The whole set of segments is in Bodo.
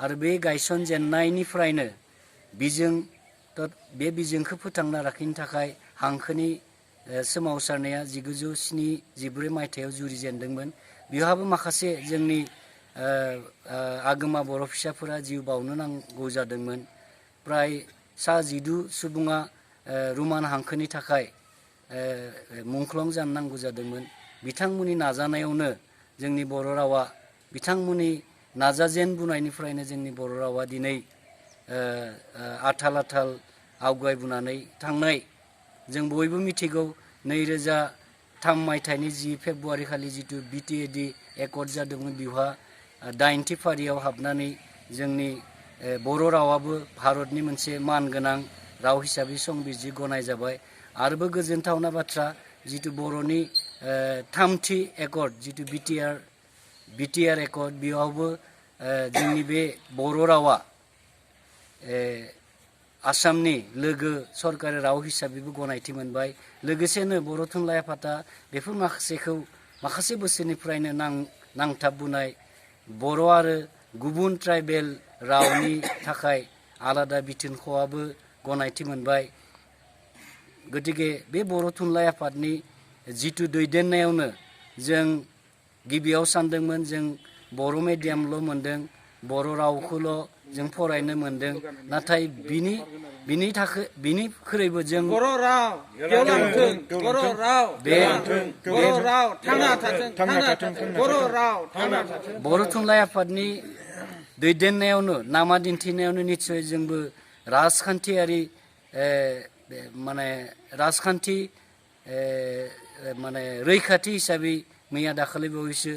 आरो बे गायसनजेननायनिफ्रायनो बिजों बे बिजोंखौ फोथांना लाखिनो थाखाय हांखोनि सोमावसारनाया 1974 मायथाइयाव जुरिजेनदोंमोन। बेवहाबो माखासे जोंनि आगोमा बर' फिसाफोरा जिउ बावनो नांगौ जादोंमोन। प्राय 12 सुबुङा रमान हांखोनि थाखाय मुंख्लं जानो नांगौ जादोंमोन। बिथांमोननि नाजानायावनो जोंनि बर' रावा बिथांमोननि नाजाजेनबोनायनिफ्रायनो जोंनि बर' रावा दिनै आथाल आथाल आवगायबोनानै थांनाय जों बयबो मिथिगौ। 2003 मायथाइनि 10 फेब्रुवारि खालि जिथु बिटिएडि एकर्ड जादोंमोन बेवहा 80थि फारियाव हाबनानै जोंनि बर' रावाबो भारतनि मोनसे मानगोनां राव हिसाबै संबिजिर गनाय जाबाय। आरोबो गोजोनथावना बाथ्रा जिथु बर'नि 3थि एकर्ड जिथु बिटिआर एकर्ड बेयावबो जोंनि बे बर' रावा आसामनि लोगो सरकारि राव हिसाबैबो गनायथि मोनबाय। लोगोसेनो बर' थुनलाइ आफादा बेफोर माखासे बोसोरनिफ्रायनो नांथाबबोनाय बर' आरो गुबुन ट्राइबेल रावनि थाखाय आलादा बिथोनखौआबो गनायथि मोनबाय। गतिके बे बर' थुनलाइ आफादनि जिथु दैदेननायावनो जों गिबियाव सानदोंमोन जों बर' मिडियामल' मोनदों, बर' रावखौल' जों फरायनो मोनदों। नाथाय बिनिख्रुइबो जों बर' राव गेवलांथों, बर' राव गेवलांथों, बर' राव थांना थाथों, बर' राव थांना थाथों। बर' थुनलाइ आफादनि दैदेननायावनो लामा दिन्थिनायावनो निस्सय जोंबो राजखान्थियारि राजखान्थि रैखाथि हिसाबै मैया दाखालि बावैसो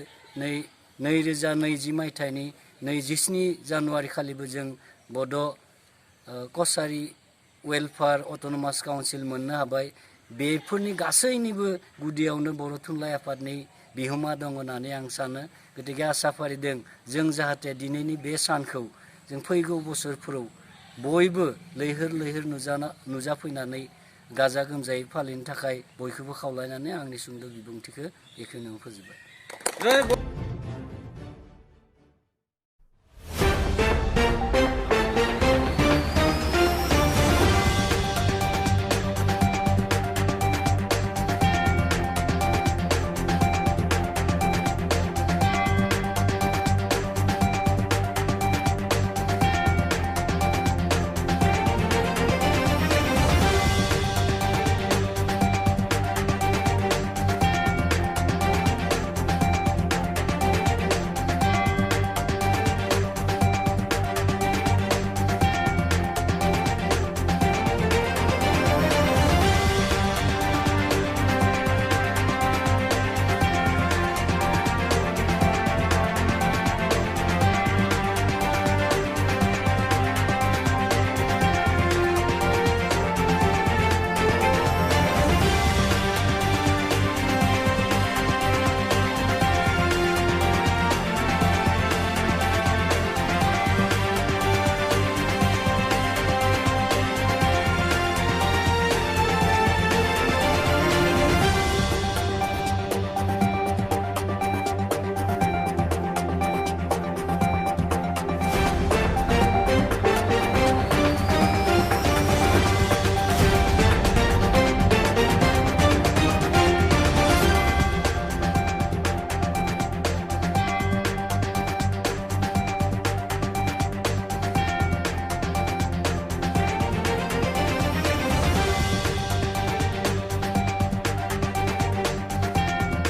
2020 मायथाइनि 27 जानुवारि खालिबो जों बड' कसारि वेलफेयार अट'नमास काउन्सिल मोननो हाबाय। बेफोरनि गासैनिबो गुदियावनो बर' थुनलाइ आफादनि बिहोमा दङ होननानै आं सानो। गतिके आसा फारिदों जों जाहाथे दिनैनि बे सानखौ जों फैगौ बोसोरफोराव बयबो लैहोर लैहोर नुजाफैनानै गाजा गोमजायै फालिनो थाखाय बयखौबो खावलायनानै आंनि सुंद' बिबुंथिखौ बेखिनियावनो फोजोबबाय।